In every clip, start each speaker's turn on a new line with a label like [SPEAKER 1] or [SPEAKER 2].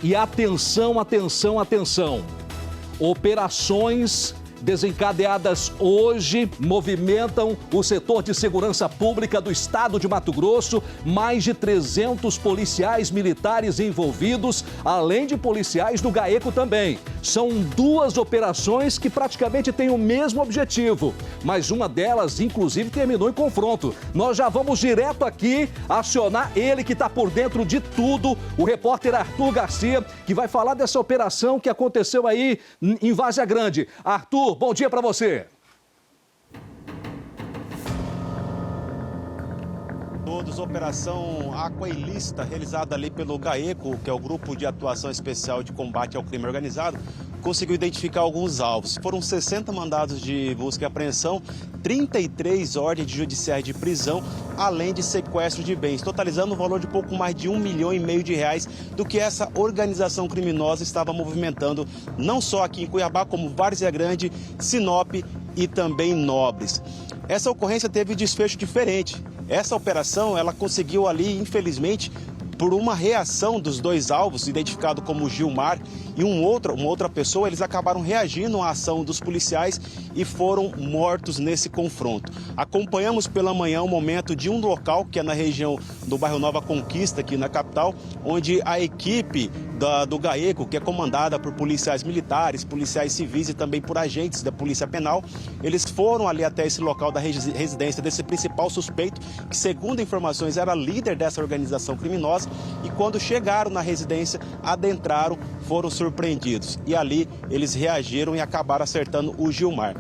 [SPEAKER 1] E atenção, atenção, atenção. Operações desencadeadas hoje movimentam o setor de segurança pública do estado de Mato Grosso. Mais de 300 policiais militares envolvidos, além de policiais do GAECO também. São duas operações que praticamente têm o mesmo objetivo, mas uma delas, inclusive, terminou em confronto. Nós já vamos direto aqui acionar ele que está por dentro de tudo, o repórter Arthur Garcia, que vai falar dessa operação que aconteceu aí em Várzea Grande. Arthur, bom dia para você.
[SPEAKER 2] Todos, operação Aqua Ilícita, realizada ali pelo GAECO, que é o Grupo de Atuação Especial de Combate ao Crime Organizado, conseguiu identificar alguns alvos. Foram 60 mandados de busca e apreensão, 33 ordens judiciais de prisão, além de sequestro de bens, totalizando um valor de pouco mais de R$1,5 milhão do que essa organização criminosa estava movimentando, não só aqui em Cuiabá, como Várzea Grande, Sinop e também Nobres. Essa ocorrência teve desfecho diferente. Essa operação, ela conseguiu ali, infelizmente, por uma reação dos dois alvos, identificado como Gilmar e uma outra pessoa, eles acabaram reagindo à ação dos policiais e foram mortos nesse confronto. Acompanhamos pela manhã o momento de um local, que é na região do bairro Nova Conquista, aqui na capital, onde a equipe do GAECO, que é comandada por policiais militares, policiais civis e também por agentes da Polícia Penal, eles foram ali até esse local da residência desse principal suspeito, que, segundo informações, era líder dessa organização criminosa, e quando chegaram na residência, adentraram, foram surpreendidos. E ali eles reagiram e acabaram acertando o Gilmar.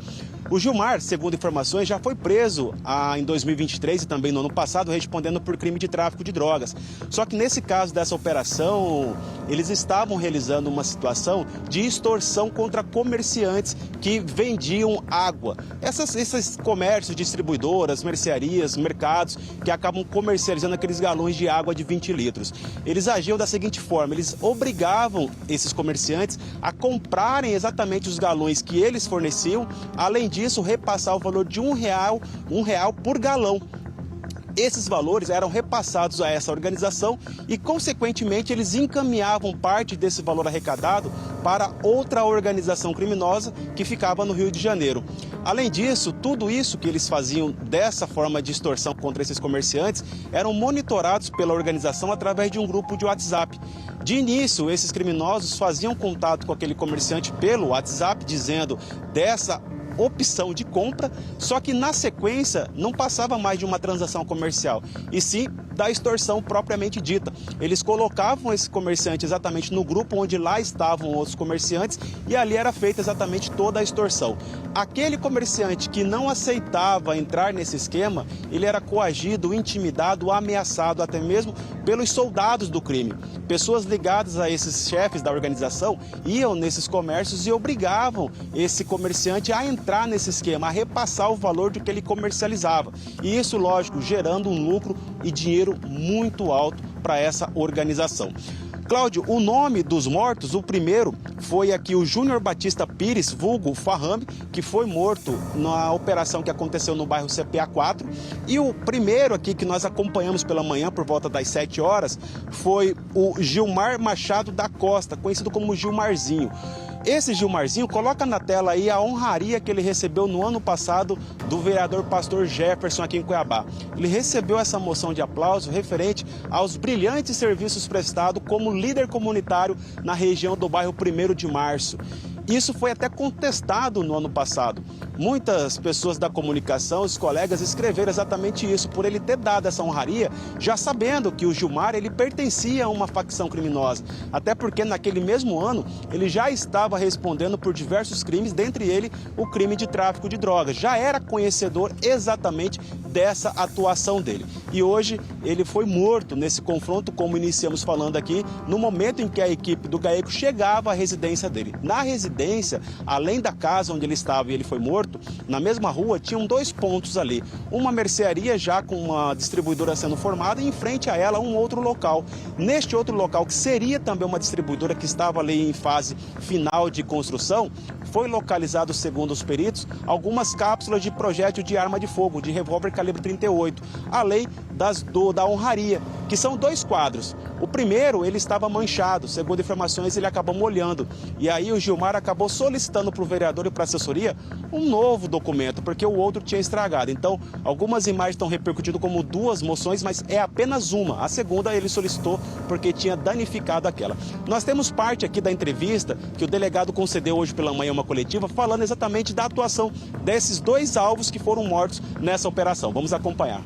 [SPEAKER 2] O Gilmar, segundo informações, já foi preso em 2023 e também no ano passado, respondendo por crime de tráfico de drogas. Só que nesse caso dessa operação, eles estavam realizando uma situação de extorsão contra comerciantes que vendiam água. Esses comércios, distribuidoras, mercearias, mercados, que acabam comercializando aqueles galões de água de 20 litros. Eles agiam da seguinte forma: eles obrigavam esses comerciantes a comprarem exatamente os galões que eles forneciam, além disso, repassar o valor de R$1 por galão. Esses valores eram repassados a essa organização e, consequentemente, eles encaminhavam parte desse valor arrecadado para outra organização criminosa que ficava no Rio de Janeiro. Além disso, tudo isso que eles faziam dessa forma de extorsão contra esses comerciantes eram monitorados pela organização através de um grupo de WhatsApp. De início, esses criminosos faziam contato com aquele comerciante pelo WhatsApp, dizendo dessa opção de compra, só que na sequência não passava mais de uma transação comercial, e sim da extorsão propriamente dita. Eles colocavam esse comerciante exatamente no grupo onde lá estavam outros comerciantes e ali era feita exatamente toda a extorsão. Aquele comerciante que não aceitava entrar nesse esquema, ele era coagido, intimidado, ameaçado até mesmo pelos soldados do crime. Pessoas ligadas a esses chefes da organização iam nesses comércios e obrigavam esse comerciante a entrar nesse esquema, a repassar o valor do que ele comercializava. E isso, lógico, gerando um lucro e dinheiro muito alto para essa organização. Cláudio, o nome dos mortos, o primeiro foi aqui o Júnior Batista Pires, vulgo Farrame, que foi morto na operação que aconteceu no bairro CPA 4. E o primeiro aqui que nós acompanhamos pela manhã, por volta das 7 horas, foi o Gilmar Machado da Costa, conhecido como Gilmarzinho. Esse Gilmarzinho, coloca na tela aí a honraria que ele recebeu no ano passado do vereador Pastor Jefferson aqui em Cuiabá. Ele recebeu essa moção de aplauso referente aos brilhantes serviços prestados como líder comunitário na região do bairro 1º de Março. Isso foi até contestado no ano passado. Muitas pessoas da comunicação, os colegas, escreveram exatamente isso, por ele ter dado essa honraria, já sabendo que o Gilmar ele pertencia a uma facção criminosa. Até porque naquele mesmo ano ele já estava respondendo por diversos crimes, dentre eles o crime de tráfico de drogas. Já era conhecedor exatamente dessa atuação dele. E hoje ele foi morto nesse confronto, como iniciamos falando aqui, no momento em que a equipe do GAECO chegava à residência dele. Na residência, além da casa onde ele estava e ele foi morto, na mesma rua tinham dois pontos ali. Uma mercearia já com uma distribuidora sendo formada e em frente a ela um outro local. Neste outro local, que seria também uma distribuidora que estava ali em fase final de construção, foi localizado, segundo os peritos, algumas cápsulas de projétil de arma de fogo, de revólver calibre 38, além da honraria, que são dois quadros. O primeiro, ele estava manchado, segundo informações, ele acabou molhando. E aí o Gilmar acabou solicitando para o vereador e para a assessoria um novo documento, porque o outro tinha estragado. Então, algumas imagens estão repercutindo como 2 moções, mas é apenas uma. A segunda ele solicitou porque tinha danificado aquela. Nós temos parte aqui da entrevista que o delegado concedeu hoje pela manhã uma coletiva, falando exatamente da atuação desses 2 alvos que foram mortos nessa operação. Vamos acompanhar.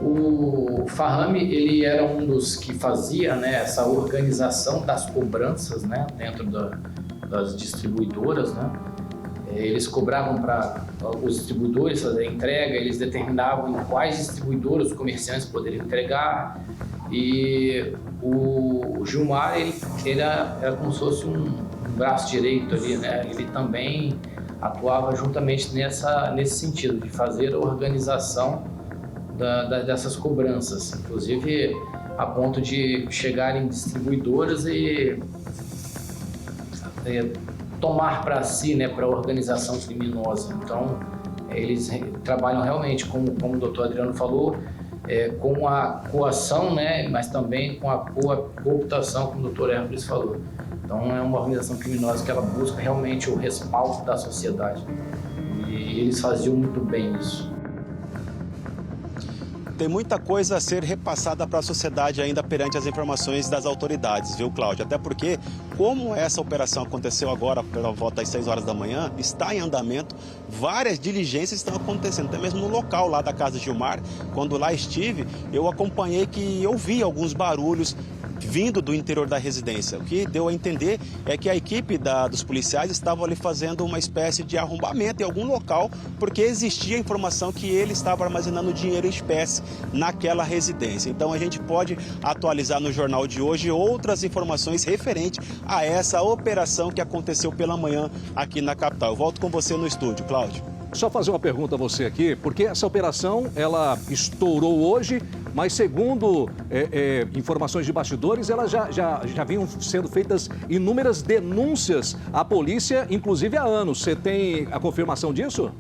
[SPEAKER 3] O Fahmy, ele era um dos que fazia, né, essa organização das cobranças, né, dentro das distribuidoras, né. Eles cobravam para os distribuidores fazer a entrega, eles determinavam em quais distribuidores os comerciantes poderiam entregar. E o Gilmar, ele era como se fosse um braço direito ali, né. Ele também atuava juntamente nesse sentido, de fazer a organização dessas cobranças, inclusive a ponto de chegar em distribuidoras e tomar para si, né, para a organização criminosa. Então, eles trabalham realmente, como o doutor Adriano falou, com a coação, né, mas também com a cooptação, como o doutor Hércules falou. Então, é uma organização criminosa que ela busca realmente o respaldo da sociedade. E eles faziam muito bem isso.
[SPEAKER 2] Tem muita coisa a ser repassada para a sociedade ainda perante as informações das autoridades, viu, Cláudio? Até porque, como essa operação aconteceu agora pela volta às 6 horas da manhã, está em andamento, várias diligências estão acontecendo, até mesmo no local lá da casa de Gilmar. Quando lá estive, eu acompanhei que eu vi alguns barulhos vindo do interior da residência. O que deu a entender é que a equipe dos policiais estava ali fazendo uma espécie de arrombamento em algum local, porque existia a informação que ele estava armazenando dinheiro em espécie naquela residência. Então a gente pode atualizar no jornal de hoje outras informações referentes a essa operação que aconteceu pela manhã aqui na capital. Eu volto com você no estúdio, Cláudio.
[SPEAKER 1] Só fazer uma pergunta a você aqui, porque essa operação, ela estourou hoje, mas segundo informações de bastidores, elas já vinham sendo feitas inúmeras denúncias à polícia, inclusive há anos. Você tem a confirmação disso?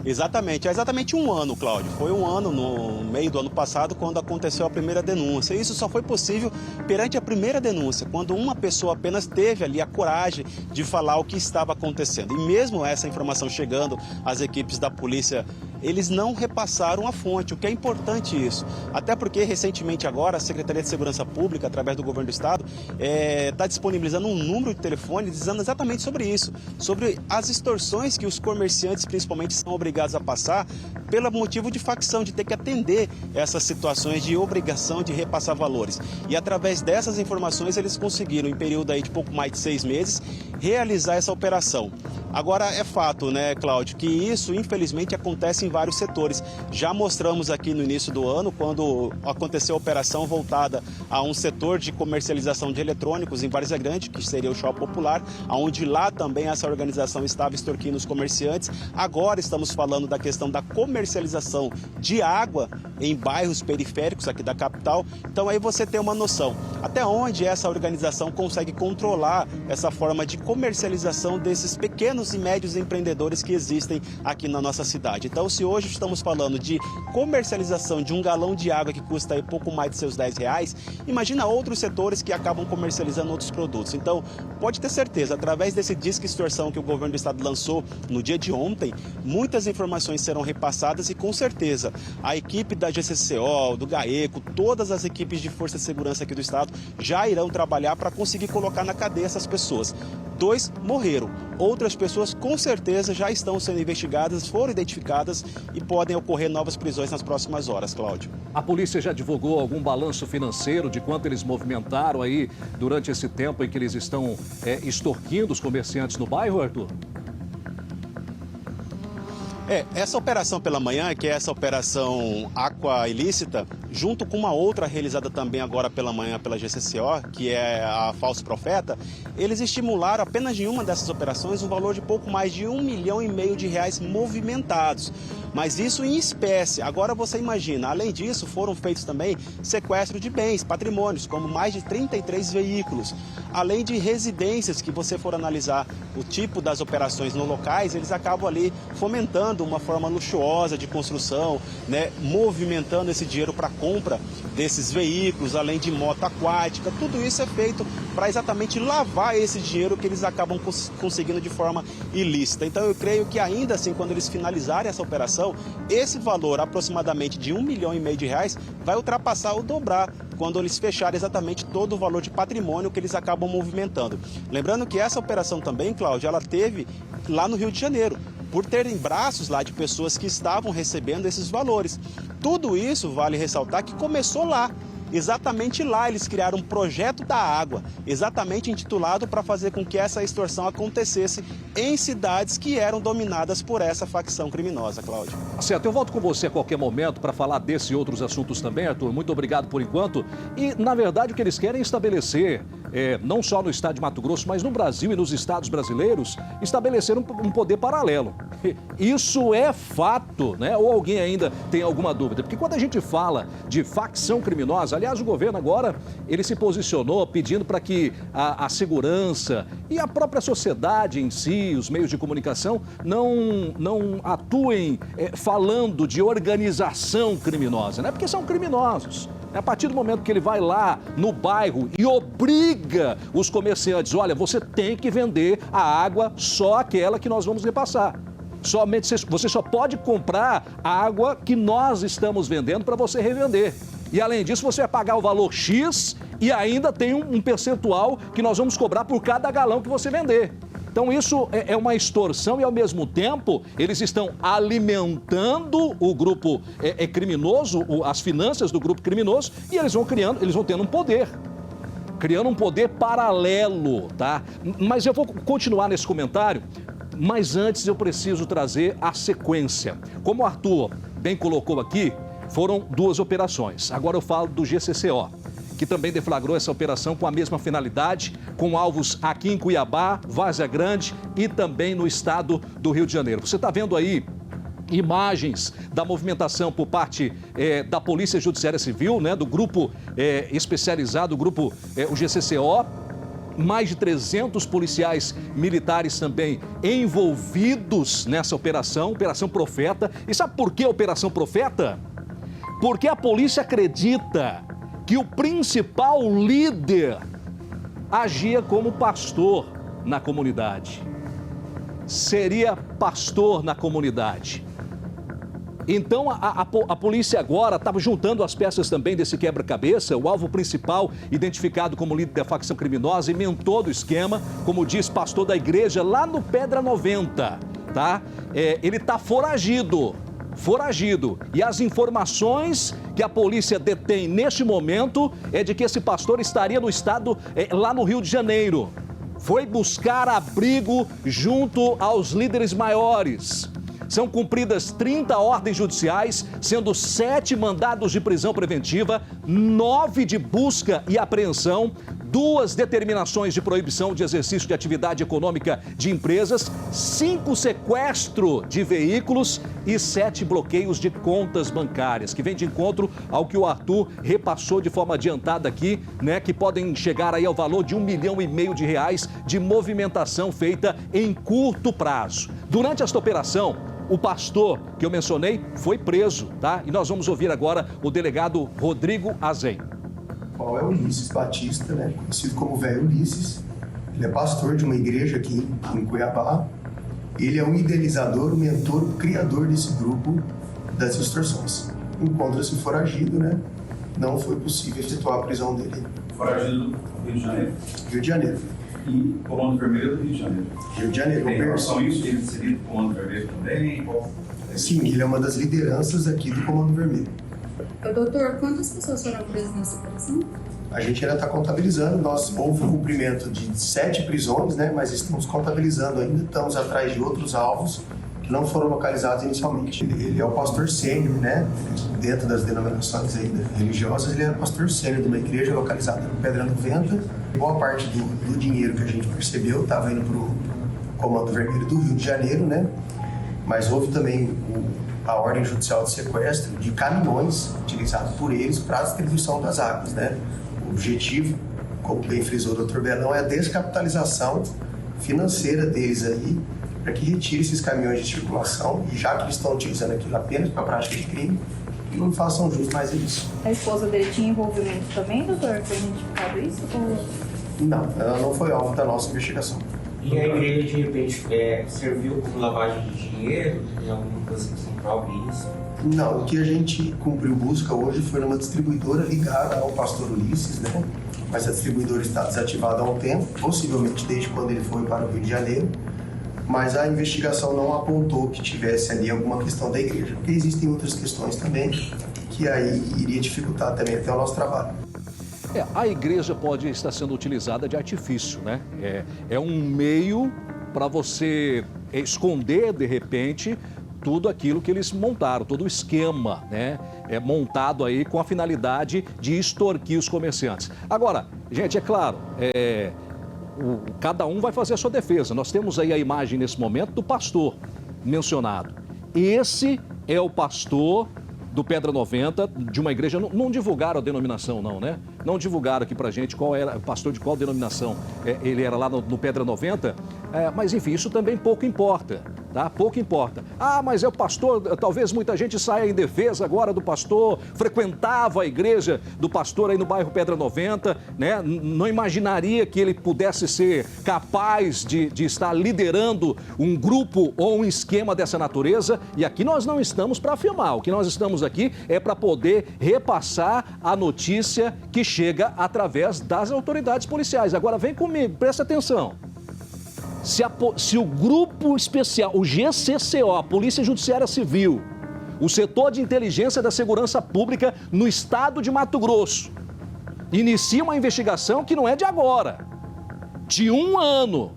[SPEAKER 2] Exatamente, há exatamente um ano, Cláudio. Foi um ano, no meio do ano passado, quando aconteceu a primeira denúncia. Isso só foi possível perante a primeira denúncia, quando uma pessoa apenas teve ali a coragem de falar o que estava acontecendo. E mesmo essa informação chegando às equipes da polícia, eles não repassaram a fonte, o que é importante isso. Até porque, recentemente agora, a Secretaria de Segurança Pública, através do Governo do Estado, está disponibilizando um número de telefone dizendo exatamente sobre isso, sobre as extorsões que os comerciantes, principalmente, são obrigados a passar pelo motivo de facção, de ter que atender essas situações de obrigação de repassar valores. E através dessas informações, eles conseguiram, em período aí de pouco mais de 6 meses, realizar essa operação. Agora, é fato, né, Cláudio, que isso, infelizmente, acontece em vários setores. Já mostramos aqui no início do ano, quando aconteceu a operação voltada a um setor de comercialização de eletrônicos em Várzea Grande, que seria o Shopping Popular, onde lá também essa organização estava extorquindo os comerciantes. Agora estamos falando da questão da comercialização de água em bairros periféricos aqui da capital. Então aí você tem uma noção até onde essa organização consegue controlar essa forma de comercialização desses pequenos e médios empreendedores que existem aqui na nossa cidade. Então, se hoje estamos falando de comercialização de um galão de água que custa aí pouco mais de seus R$10, imagina outros setores que acabam comercializando outros produtos. Então, pode ter certeza, através desse disque extorsão que o governo do estado lançou no dia de ontem, muitas informações serão repassadas e, com certeza, a equipe da GCCO, do GAECO, todas as equipes de força de segurança aqui do estado já irão trabalhar para conseguir colocar na cadeia essas pessoas. 2 morreram. Outras pessoas, com certeza, já estão sendo investigadas, foram identificadas e podem ocorrer novas prisões nas próximas horas, Cláudio.
[SPEAKER 1] A polícia já divulgou algum balanço financeiro de quanto eles movimentaram aí durante esse tempo em que eles estão extorquindo os comerciantes no bairro, Arthur?
[SPEAKER 2] Essa operação pela manhã, que é essa operação Aqua Ilícita, junto com uma outra realizada também agora pela manhã pela GCCO, que é a Falso Profeta, eles estimularam apenas em uma dessas operações um valor de pouco mais de R$1,5 milhão de reais movimentados. Mas isso em espécie. Agora você imagina, além disso, foram feitos também sequestro de bens, patrimônios, como mais de 33 veículos. Além de residências, que você for analisar o tipo das operações nos locais, eles acabam ali fomentando uma forma luxuosa de construção, né, movimentando esse dinheiro para compra desses veículos, além de moto aquática, tudo isso é feito para exatamente lavar esse dinheiro que eles acabam conseguindo de forma ilícita. Então eu creio que ainda assim, quando eles finalizarem essa operação, esse valor aproximadamente de R$1,5 milhão de reais vai ultrapassar ou dobrar quando eles fecharem exatamente todo o valor de patrimônio que eles acabam movimentando. Lembrando que essa operação também, Cláudia, ela teve lá no Rio de Janeiro, por terem braços lá de pessoas que estavam recebendo esses valores. Tudo isso, vale ressaltar, que começou lá. Exatamente lá eles criaram um projeto da água, exatamente intitulado para fazer com que essa extorsão acontecesse em cidades que eram dominadas por essa facção criminosa, Cláudio.
[SPEAKER 1] Certo, eu volto com você a qualquer momento para falar desse e outros assuntos também, Arthur. Muito obrigado por enquanto. E, na verdade, o que eles querem é estabelecer, não só no estado de Mato Grosso, mas no Brasil e nos estados brasileiros, estabelecer um poder paralelo. Isso é fato, né? Ou alguém ainda tem alguma dúvida? Porque quando a gente fala de facção criminosa, aliás, o governo agora, ele se posicionou pedindo para que a segurança e a própria sociedade em si, os meios de comunicação, não atuem falando de organização criminosa, né? Porque são criminosos. A partir do momento que ele vai lá no bairro e obriga os comerciantes, olha, você tem que vender a água só aquela que nós vamos repassar. Somente você só pode comprar a água que nós estamos vendendo para você revender. E além disso, você vai pagar o valor X e ainda tem um percentual que nós vamos cobrar por cada galão que você vender. Então isso é uma extorsão e, ao mesmo tempo, eles estão alimentando o grupo criminoso, as finanças do grupo criminoso, e eles vão tendo um poder. Criando um poder paralelo, tá? Mas eu vou continuar nesse comentário, mas antes eu preciso trazer a sequência. Como o Arthur bem colocou aqui, foram 2 operações. Agora eu falo do GCCO, que também deflagrou essa operação com a mesma finalidade, com alvos aqui em Cuiabá, Várzea Grande e também no estado do Rio de Janeiro. Você está vendo aí imagens da movimentação por parte da Polícia Judiciária Civil, né, do grupo especializado, o GCCO, mais de 300 policiais militares também envolvidos nessa operação, Operação Profeta. E sabe por que Operação Profeta? Porque a polícia acredita que o principal líder agia como pastor na comunidade. Seria pastor na comunidade. Então, a polícia agora estava juntando as peças também desse quebra-cabeça. O alvo principal, identificado como líder da facção criminosa e mentor do esquema, como diz pastor da igreja lá no Pedra 90, tá? Ele está foragido. E as informações que a polícia detém neste momento é de que esse pastor estaria no estado, lá no Rio de Janeiro. Foi buscar abrigo junto aos líderes maiores. São cumpridas 30 ordens judiciais, sendo 7 mandados de prisão preventiva, 9 de busca e apreensão, 2 determinações de proibição de exercício de atividade econômica de empresas, 5 sequestro de veículos e 7 bloqueios de contas bancárias, que vem de encontro ao que o Arthur repassou de forma adiantada aqui, né, que podem chegar aí ao valor de R$1,5 milhão de movimentação feita em curto prazo. Durante esta operação, o pastor que eu mencionei foi preso, tá? E nós vamos ouvir agora o delegado Rodrigo Azen.
[SPEAKER 4] Qual é o Ulisses Batista, né? Conhecido como Velho Ulisses. Ele é pastor de uma igreja aqui em Cuiabá. Ele é o idealizador, o mentor, o criador desse grupo das extorsões. Encontra-se foragido, né? Não foi possível efetuar a prisão dele.
[SPEAKER 5] Foragido do Rio de Janeiro?
[SPEAKER 4] Rio de Janeiro.
[SPEAKER 5] E Comando Vermelho do Rio de Janeiro?
[SPEAKER 4] Rio de Janeiro.
[SPEAKER 5] Tem relação a isso? Ele seria do Comando Vermelho também?
[SPEAKER 4] Sim, ele é uma das lideranças aqui do Comando Vermelho.
[SPEAKER 6] Doutor, quantas pessoas foram presas nessa operação?
[SPEAKER 4] A gente ainda está contabilizando. Houve um cumprimento de 7 prisões, né? Mas estamos contabilizando ainda. Estamos atrás de outros alvos que não foram localizados inicialmente. Ele é o pastor sênior, né? Dentro das denominações ainda religiosas, ele é o pastor sênior de uma igreja localizada no Pedra 90. Boa parte do dinheiro que a gente percebeu estava indo para o Comando Vermelho do Rio de Janeiro, né? Mas houve também a ordem judicial de sequestro de caminhões utilizados por eles para a distribuição das águas, né? O objetivo, como bem frisou o Dr. Belão, é a descapitalização financeira deles aí, para que retire esses caminhões de circulação, e já que eles estão utilizando aquilo apenas para a prática de crime, que não façam jus mais a isso.
[SPEAKER 6] A esposa dele tinha envolvimento também, doutor? Foi identificado isso? Ou...
[SPEAKER 4] Não, ela não foi alvo da nossa investigação.
[SPEAKER 7] E a igreja, de repente, serviu como lavagem de dinheiro? Tem alguma coisa que comprove isso?
[SPEAKER 4] Não, o que a gente cumpriu busca hoje foi numa distribuidora ligada ao pastor Ulisses, né? Mas a distribuidora está desativada há um tempo, possivelmente desde quando ele foi para o Rio de Janeiro. Mas a investigação não apontou que tivesse ali alguma questão da igreja, porque existem outras questões também que aí iria dificultar também até o nosso trabalho.
[SPEAKER 1] A igreja pode estar sendo utilizada de artifício, né? É um meio para você esconder, de repente, tudo aquilo que eles montaram, todo o esquema, né? É montado aí com a finalidade de extorquir os comerciantes. Agora, gente, é claro, cada um vai fazer a sua defesa. Nós temos aí a imagem nesse momento do pastor mencionado. Esse é o pastor do Pedra 90, de uma igreja, não divulgaram a denominação não, né? Não divulgaram aqui pra gente qual era, pastor de qual denominação ele era lá no Pedra 90, mas enfim, isso também pouco importa, tá? Pouco importa. Ah, mas é o pastor, talvez muita gente saia em defesa agora do pastor, frequentava a igreja do pastor aí no bairro Pedra 90, né? Não imaginaria que ele pudesse ser capaz de estar liderando um grupo ou um esquema dessa natureza, e aqui nós não estamos para afirmar, o que nós estamos aqui é para poder repassar a notícia que chega através das autoridades policiais. Agora vem comigo, presta atenção. Se o grupo especial, o GCCO, a Polícia Judiciária Civil, o setor de inteligência da segurança pública no estado de Mato Grosso, inicia uma investigação que não é de agora, de 1 ano.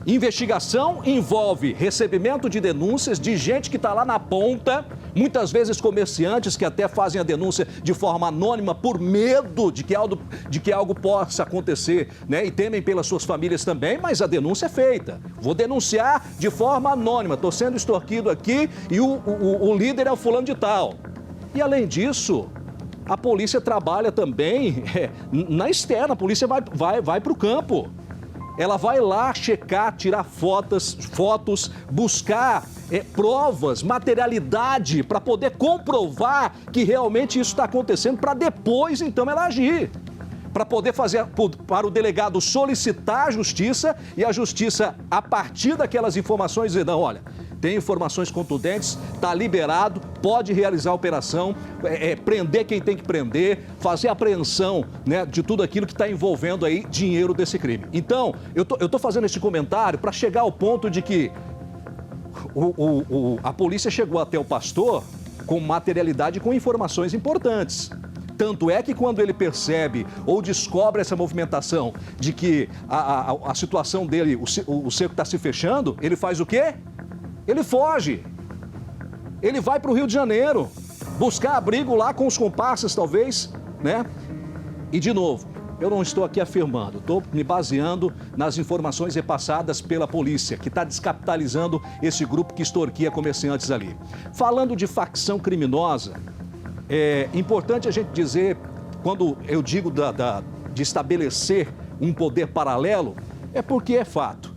[SPEAKER 1] Investigação envolve recebimento de denúncias de gente que está lá na ponta, muitas vezes comerciantes que até fazem a denúncia de forma anônima por medo de que algo possa acontecer, né? E temem pelas suas famílias também, mas a denúncia é feita. Vou denunciar de forma anônima, estou sendo extorquido aqui e o líder é o fulano de tal. E além disso, a polícia trabalha também na externa, a polícia vai para o campo. Ela vai lá checar, tirar fotos, buscar provas, materialidade para poder comprovar que realmente isso está acontecendo, para depois então ela agir. Para poder fazer para o delegado solicitar a justiça e a justiça, a partir daquelas informações, dizer, não, olha, tem informações contundentes, está liberado, pode realizar a operação, prender quem tem que prender, fazer apreensão, né, de tudo aquilo que está envolvendo aí dinheiro desse crime. Então, eu tô fazendo esse comentário para chegar ao ponto de que a polícia chegou até o pastor com materialidade e com informações importantes. Tanto é que quando ele percebe ou descobre essa movimentação de que a situação dele, o cerco está se fechando, ele faz o quê? Ele foge. Ele vai para o Rio de Janeiro, buscar abrigo lá com os comparsas, talvez, né? E, de novo, eu não estou aqui afirmando, estou me baseando nas informações repassadas pela polícia, que está descapitalizando esse grupo que extorquia comerciantes ali. Falando de facção criminosa, é importante a gente dizer, quando eu digo de estabelecer um poder paralelo, é porque é fato.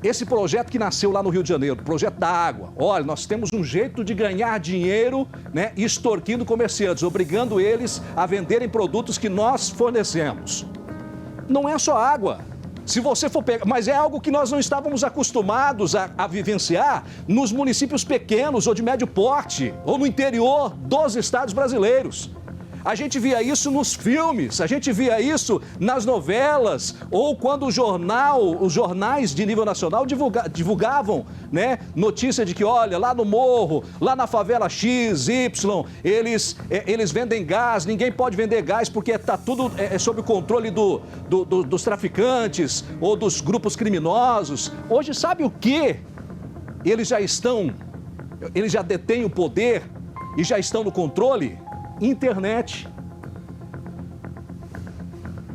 [SPEAKER 1] Esse projeto que nasceu lá no Rio de Janeiro, o projeto da água, olha, nós temos um jeito de ganhar dinheiro, né, extorquindo comerciantes, obrigando eles a venderem produtos que nós fornecemos. Não é só água. Se você for pegar, mas é algo que nós não estávamos acostumados a vivenciar nos municípios pequenos ou de médio porte, ou no interior dos estados brasileiros. A gente via isso nos filmes, a gente via isso nas novelas, ou quando os jornais de nível nacional divulgavam, né, notícia de que, olha, lá no morro, lá na favela X, Y, eles vendem gás, ninguém pode vender gás porque está tudo sob o controle dos traficantes ou dos grupos criminosos. Hoje, sabe o que? Eles já detêm o poder e já estão no controle? Internet.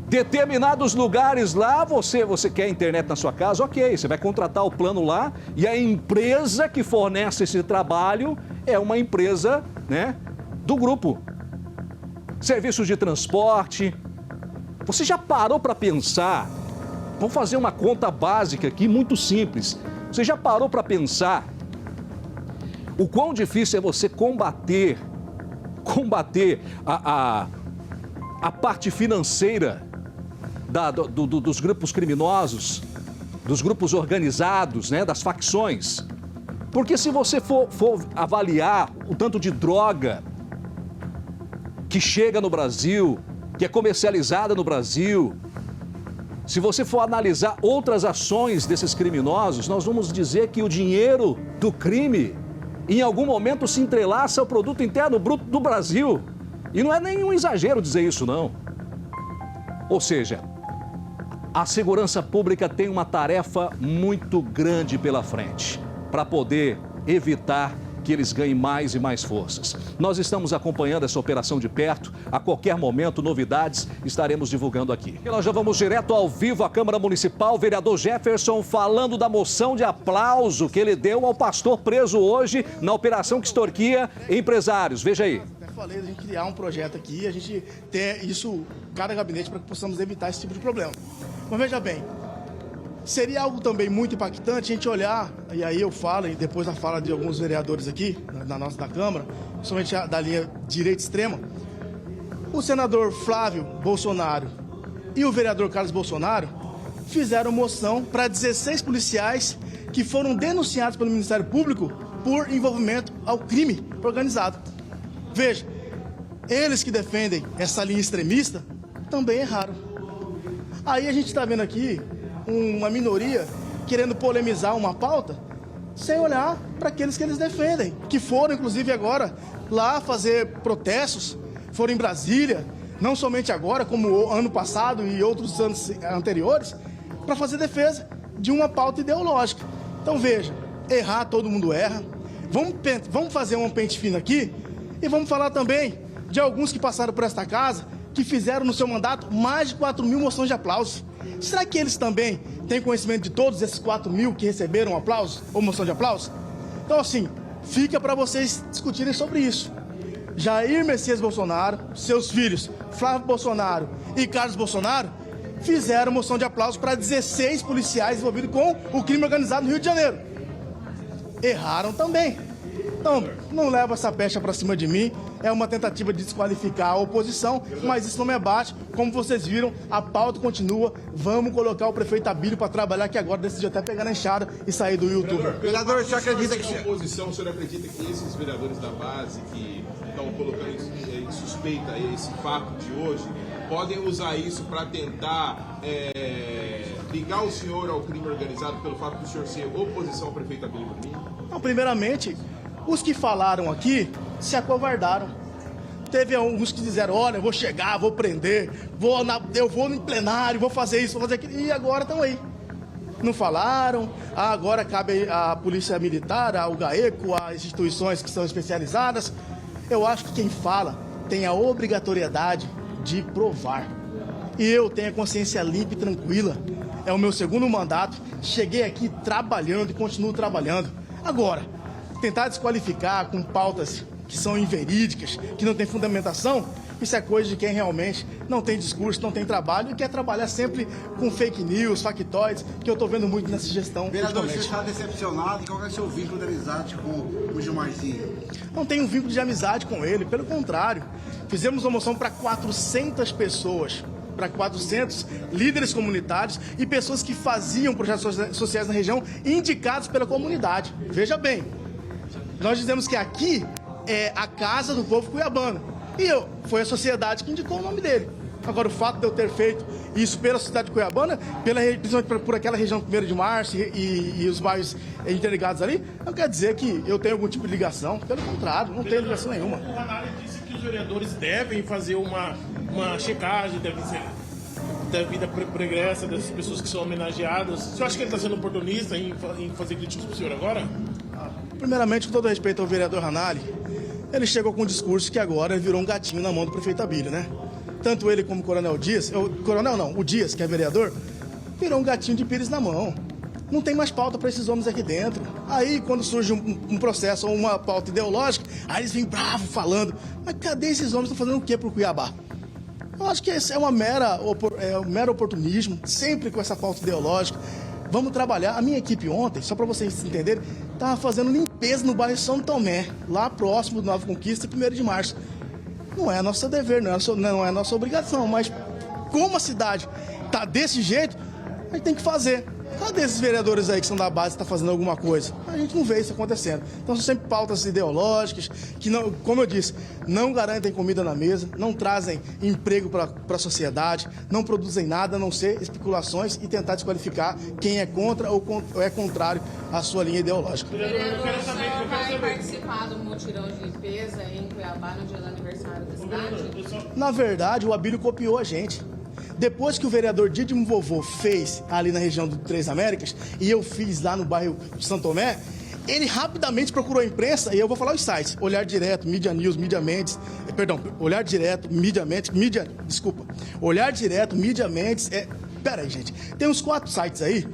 [SPEAKER 1] Determinados lugares lá, você quer internet na sua casa, ok, você vai contratar o plano lá e a empresa que fornece esse trabalho é uma empresa, né, do grupo. Serviços de transporte. Você já parou para pensar? Vamos fazer uma conta básica aqui, muito simples. Você já parou para pensar o quão difícil é você combater a parte financeira dos grupos criminosos, dos grupos organizados, né, das facções. Porque se você for avaliar o tanto de droga que chega no Brasil, que é comercializada no Brasil, se você for analisar outras ações desses criminosos, nós vamos dizer que o dinheiro do crime, em algum momento, se entrelaça ao produto interno bruto do Brasil. E não é nenhum exagero dizer isso, não. Ou seja, a segurança pública tem uma tarefa muito grande pela frente para poder evitar que eles ganhem mais e mais forças. Nós estamos acompanhando essa operação de perto. A qualquer momento, novidades estaremos divulgando aqui. E nós já vamos direto ao vivo à Câmara Municipal. O vereador Jefferson falando da moção de aplauso que ele deu ao pastor preso hoje na operação que extorquia empresários. Veja aí.
[SPEAKER 8] Falei a gente criar um projeto aqui, a gente ter isso, cada gabinete, para que possamos evitar esse tipo de problema. Mas veja bem, seria algo também muito impactante a gente olhar, e aí eu falo, e depois da fala de alguns vereadores aqui, da Câmara, principalmente da linha direita extrema, o senador Flávio Bolsonaro e o vereador Carlos Bolsonaro fizeram moção para 16 policiais que foram denunciados pelo Ministério Público por envolvimento ao crime organizado. Veja, eles que defendem essa linha extremista também erraram. Aí a gente está vendo aqui uma minoria querendo polemizar uma pauta sem olhar para aqueles que eles defendem, que foram, inclusive, agora lá fazer protestos, foram em Brasília, não somente agora, como ano passado e outros anos anteriores, para fazer defesa de uma pauta ideológica. Então, veja, errar todo mundo erra. Vamos fazer um pente fino aqui. E vamos falar também de alguns que passaram por esta casa, que fizeram no seu mandato mais de 4.000 moções de aplauso. Será que eles também têm conhecimento de todos esses 4.000 que receberam aplauso ou moção de aplauso? Então, assim, fica para vocês discutirem sobre isso. Jair Messias Bolsonaro, seus filhos Flávio Bolsonaro e Carlos Bolsonaro fizeram moção de aplauso para 16 policiais envolvidos com o crime organizado no Rio de Janeiro. Erraram também. Então, não leva essa pecha para cima de mim, é uma tentativa de desqualificar a oposição, mas isso não me abate. Como vocês viram, a pauta continua. Vamos colocar o prefeito Abílio para trabalhar, que agora decidiu até pegar na enxada e sair do YouTube.
[SPEAKER 9] Vereador, o senhor acredita que... oposição, o senhor acredita que esses vereadores da base que estão colocando em suspeita esse fato de hoje, podem usar isso para tentar ligar o senhor ao crime organizado pelo fato do senhor ser oposição ao prefeito Abílio Burnim?
[SPEAKER 8] Não, primeiramente, os que falaram aqui se acovardaram. Teve alguns que disseram, olha, eu vou chegar, vou prender, eu vou no plenário, vou fazer isso, vou fazer aquilo, e agora estão aí. Não falaram, agora cabe à Polícia Militar, ao GAECO, às instituições que são especializadas. Eu acho que quem fala tem a obrigatoriedade de provar. E eu tenho a consciência limpa e tranquila. É o meu segundo mandato, cheguei aqui trabalhando e continuo trabalhando. Agora, tentar desqualificar com pautas que são inverídicas, que não tem fundamentação, isso é coisa de quem realmente não tem discurso, não tem trabalho e quer trabalhar sempre com fake news, factoides, que eu estou vendo muito nessa gestão.
[SPEAKER 9] Vereador, você está decepcionado? Qual é o seu vínculo de amizade com o Gilmarzinho?
[SPEAKER 8] Não tenho um vínculo de amizade com ele, pelo contrário. Fizemos uma moção para 400 pessoas, para 400 líderes comunitários e pessoas que faziam projetos sociais na região indicados pela comunidade. Veja bem, nós dizemos que aqui é a casa do povo cuiabano. E foi a sociedade que indicou o nome dele. Agora, o fato de eu ter feito isso pela sociedade cuiabana, principalmente por aquela região 1º de março e os bairros interligados ali, não quer dizer que eu tenho algum tipo de ligação. Pelo contrário, não tenho ligação nenhuma.
[SPEAKER 10] O Ranalli disse que os vereadores devem fazer uma checagem, devido à progressa dessas pessoas que são homenageadas. O senhor acha que ele está sendo oportunista em fazer críticas para o senhor agora?
[SPEAKER 8] Primeiramente, com todo respeito ao vereador Ranalli, ele chegou com um discurso que agora virou um gatinho na mão do prefeito Abílio, né? Tanto ele como o Coronel Dias, o Dias, que é vereador, virou um gatinho de pires na mão. Não tem mais pauta para esses homens aqui dentro. Aí, quando surge um processo ou uma pauta ideológica, aí eles vêm bravos falando. Mas cadê esses homens? Estão fazendo o quê pro Cuiabá? Eu acho que esse é um mero oportunismo, sempre com essa pauta ideológica. Vamos trabalhar. A minha equipe ontem, só para vocês entenderem, estava fazendo limpeza no bairro São Tomé, lá próximo do Nova Conquista, 1º de março. Não é nosso dever, não é nossa obrigação, mas como a cidade está desse jeito, a gente tem que fazer. Cadê esses vereadores aí que são da base que estão fazendo alguma coisa? A gente não vê isso acontecendo. Então são sempre pautas ideológicas que, não, como eu disse, não garantem comida na mesa, não trazem emprego para a sociedade, não produzem nada a não ser especulações e tentar desqualificar quem é contra ou é contrário à sua linha ideológica.
[SPEAKER 11] O vereador só vai participar do mutirão de limpeza em Cuiabá no dia do aniversário da cidade?
[SPEAKER 8] Na verdade, o Abílio copiou a gente. Depois que o vereador Dídimo Vovô fez ali na região do Três Américas e eu fiz lá no bairro São Tomé, ele rapidamente procurou a imprensa, e eu vou falar os sites: Olhar Direto, Mídia News, Mídia Mendes, Olhar Direto, Mídia Mendes, Olhar Direto, Mídia Mendes, pera aí, gente, tem uns 4 sites aí,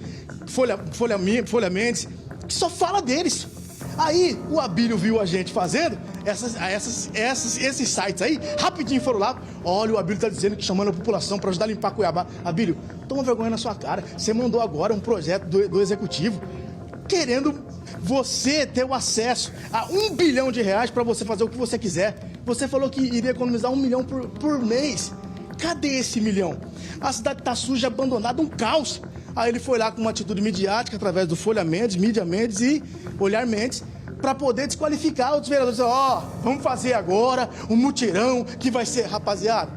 [SPEAKER 8] Folha Mendes, que só fala deles. Aí o Abílio viu a gente fazendo esses sites aí, rapidinho foram lá. Olha, o Abílio tá dizendo que chamando a população para ajudar a limpar Cuiabá. Abílio, toma vergonha na sua cara. Você mandou agora um projeto do executivo querendo você ter o acesso a R$1 bilhão para você fazer o que você quiser. Você falou que iria economizar R$1 milhão por mês. Cadê esse milhão? A cidade tá suja, abandonada, um caos. Aí ele foi lá com uma atitude midiática através do Folha Mendes, Mídia Mendes e Olhar Mendes, para poder desqualificar os vereadores. Vamos fazer agora um mutirão que vai ser, rapaziada,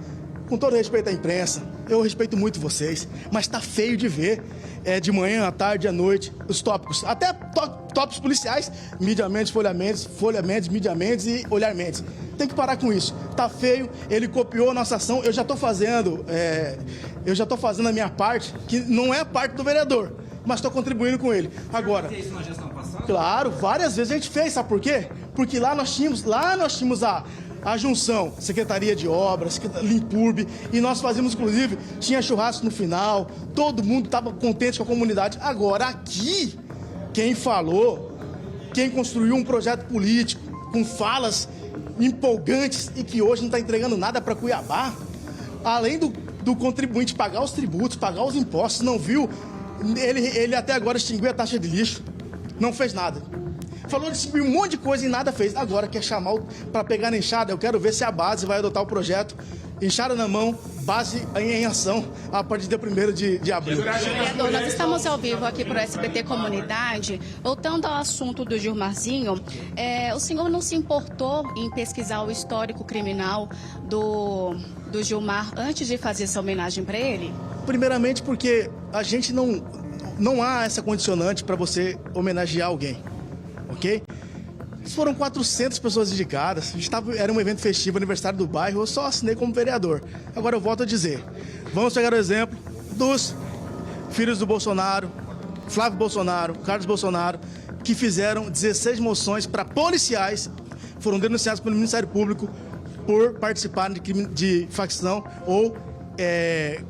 [SPEAKER 8] com todo respeito à imprensa, eu respeito muito vocês, mas tá feio de ver, de manhã, à tarde, à noite, os tópicos, até tópicos policiais, Mídia Mendes, Folha Mendes, Mídia Mendes e Olhar Mendes. Tem que parar com isso. Tá feio, ele copiou a nossa ação, eu já tô fazendo a minha parte, que não é parte do vereador, mas estou contribuindo com ele. Agora,
[SPEAKER 12] fez isso na gestão passada?
[SPEAKER 8] Claro, várias vezes a gente fez, sabe por quê? Porque lá nós tínhamos a junção, Secretaria de Obras, Limpurb, e nós fazíamos, inclusive, tinha churrasco no final, todo mundo estava contente com a comunidade. Agora, aqui, quem falou, quem construiu um projeto político com falas empolgantes e que hoje não está entregando nada para Cuiabá, além do contribuinte pagar os tributos, pagar os impostos, não viu, ele até agora extinguiu a taxa de lixo, não fez nada. Falou de um monte de coisa e nada fez. Agora quer chamar para pegar na enxada. Eu quero ver se a base vai adotar o projeto. Enxada na mão, base em ação a partir de 1º de abril.
[SPEAKER 13] Vereador, nós estamos ao vivo aqui para o SBT Comunidade. Voltando ao assunto do Gilmarzinho, o senhor não se importou em pesquisar o histórico criminal do Gilmar antes de fazer essa homenagem para ele?
[SPEAKER 8] Primeiramente porque a gente não há essa condicionante para você homenagear alguém. Ok? Foram 400 pessoas indicadas, era um evento festivo, aniversário do bairro, eu só assinei como vereador. Agora eu volto a dizer, vamos pegar o exemplo dos filhos do Bolsonaro, Flávio Bolsonaro, Carlos Bolsonaro, que fizeram 16 moções para policiais, foram denunciados pelo Ministério Público por participarem de crime de facção ou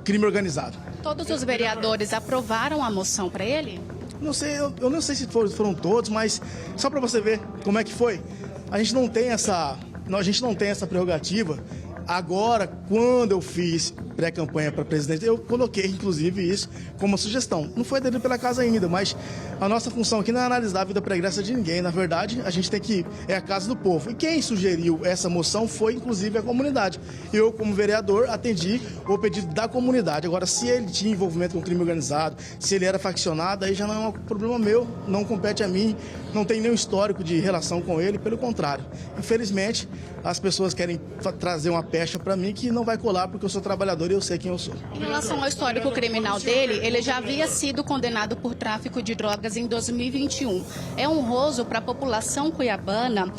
[SPEAKER 8] crime organizado.
[SPEAKER 13] Todos os vereadores aprovaram a moção para ele?
[SPEAKER 8] Não sei, eu não sei se foram todos, mas só para você ver como é que foi. A gente não tem essa prerrogativa. Agora, quando eu fiz pré-campanha para presidente, eu coloquei, inclusive, isso como sugestão. Não foi aderido pela casa ainda, mas a nossa função aqui não é analisar a vida pregressa de ninguém. Na verdade, a gente tem que... é a casa do povo. E quem sugeriu essa moção foi, inclusive, a comunidade. Eu, como vereador, atendi o pedido da comunidade. Agora, se ele tinha envolvimento com crime organizado, se ele era faccionado, aí já não é um problema meu, não compete a mim, não tem nenhum histórico de relação com ele, pelo contrário. Infelizmente, as pessoas querem trazer uma pecha para mim que não vai colar porque eu sou trabalhador e eu sei quem eu sou.
[SPEAKER 13] Em relação ao histórico criminal dele, ele já havia sido condenado por tráfico de drogas em 2021. É honroso para a população cuiabana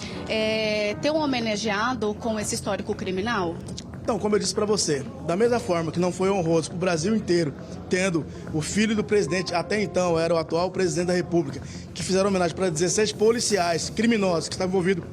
[SPEAKER 13] ter um homenageado com esse histórico criminal?
[SPEAKER 8] Então, como eu disse para você, da mesma forma que não foi honroso para o Brasil inteiro, tendo o filho do presidente, até então era o atual presidente da República, que fizeram homenagem para 16 policiais criminosos que estavam envolvidos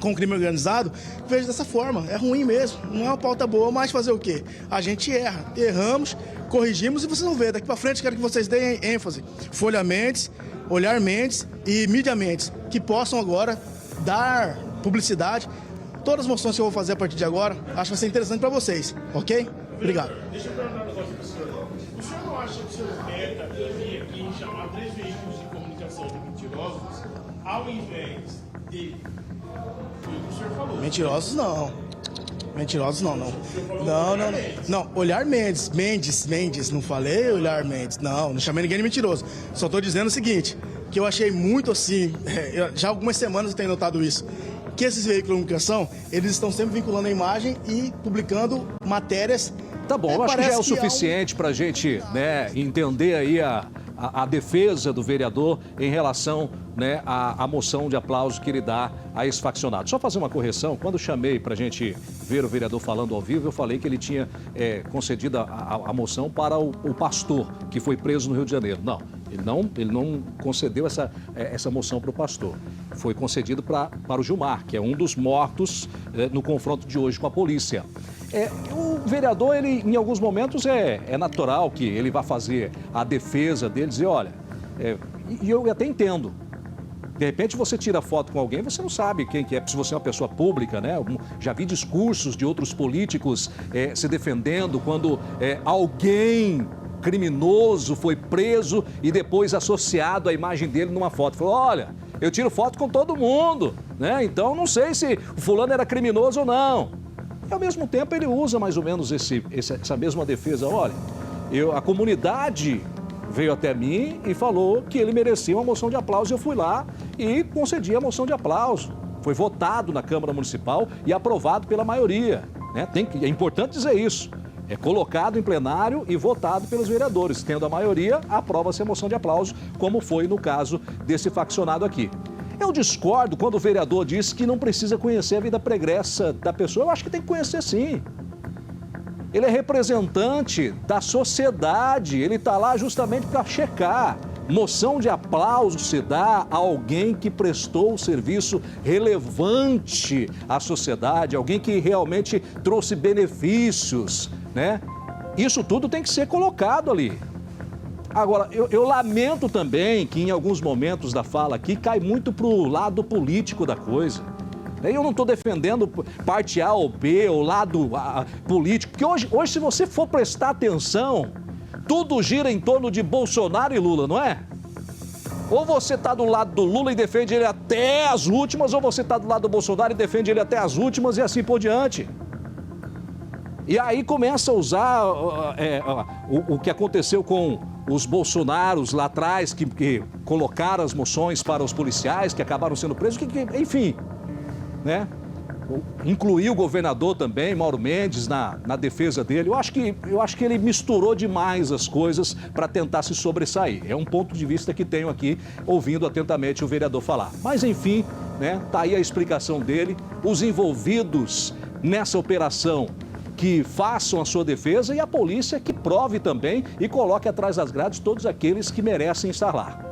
[SPEAKER 8] com crime organizado, vejo dessa forma, é ruim mesmo, não é uma pauta boa, mas fazer o quê? A gente erramos, corrigimos e vocês vão ver, daqui para frente quero que vocês deem ênfase, Folha Mendes, Olhar Mendes e Mídia Mendes, que possam agora dar publicidade. Todas as moções que eu vou fazer a partir de agora, acho que vai ser interessante para vocês, ok? Obrigado.
[SPEAKER 10] Deixa eu perguntar negócio pro senhor. O senhor não acha que o senhor peca em vir aqui e chamar 3 veículos de comunicação de mentirosos, ao invés de... Foi o que o senhor falou.
[SPEAKER 8] Mentirosos não. Mentirosos não. Não, Olhar Mendes, não falei Olhar Mendes, não chamei ninguém de mentiroso. Só tô dizendo o seguinte, que eu achei muito assim, já há algumas semanas eu tenho notado isso, que esses veículos de comunicação, eles estão sempre vinculando a imagem e publicando matérias.
[SPEAKER 1] Tá bom, eu acho que já é o suficiente para a gente, né, entender aí a defesa do vereador em relação, né, à moção de aplauso que ele dá a esse faccionado. Só fazer uma correção, quando chamei para a gente ver o vereador falando ao vivo, eu falei que ele tinha concedido a moção para o pastor que foi preso no Rio de Janeiro. Não, ele não concedeu essa moção para o pastor. Foi concedido para o Gilmar, que é um dos mortos no confronto de hoje com a polícia. O vereador, ele, em alguns momentos, é natural que ele vá fazer a defesa dele, dizer, olha, e eu até entendo. De repente você tira foto com alguém, você não sabe quem que é, se você é uma pessoa pública, né? Já vi discursos de outros políticos se defendendo quando alguém criminoso foi preso e depois associado a imagem dele numa foto. Falou, olha, eu tiro foto com todo mundo, né? Então não sei se o fulano era criminoso ou não. E, ao mesmo tempo, ele usa mais ou menos essa mesma defesa. Olha, a comunidade veio até mim e falou que ele merecia uma moção de aplauso. Eu fui lá e concedi a moção de aplauso. Foi votado na Câmara Municipal e aprovado pela maioria, né? É importante dizer isso. É colocado em plenário e votado pelos vereadores. Tendo a maioria, aprova-se a moção de aplauso, como foi no caso desse faccionado aqui. Eu discordo quando o vereador diz que não precisa conhecer a vida pregressa da pessoa. Eu acho que tem que conhecer sim. Ele é representante da sociedade, ele está lá justamente para checar. Moção de aplauso se dá a alguém que prestou um serviço relevante à sociedade, alguém que realmente trouxe benefícios, né? Isso tudo tem que ser colocado ali. Agora, eu lamento também que em alguns momentos da fala aqui cai muito para o lado político da coisa. Eu não estou defendendo parte A ou B, ou lado político, porque hoje, se você for prestar atenção, tudo gira em torno de Bolsonaro e Lula, não é? Ou você está do lado do Lula e defende ele até as últimas, ou você está do lado do Bolsonaro e defende ele até as últimas e assim por diante. E aí começa a usar o que aconteceu com os bolsonaros lá atrás, que colocaram as moções para os policiais, que acabaram sendo presos, enfim, né? Incluiu o governador também, Mauro Mendes, na defesa dele. Eu acho que ele misturou demais as coisas para tentar se sobressair. É um ponto de vista que tenho aqui, ouvindo atentamente o vereador falar. Mas, enfim, né? Tá aí a explicação dele. Os envolvidos nessa operação que façam a sua defesa e a polícia que prove também e coloque atrás das grades todos aqueles que merecem estar lá.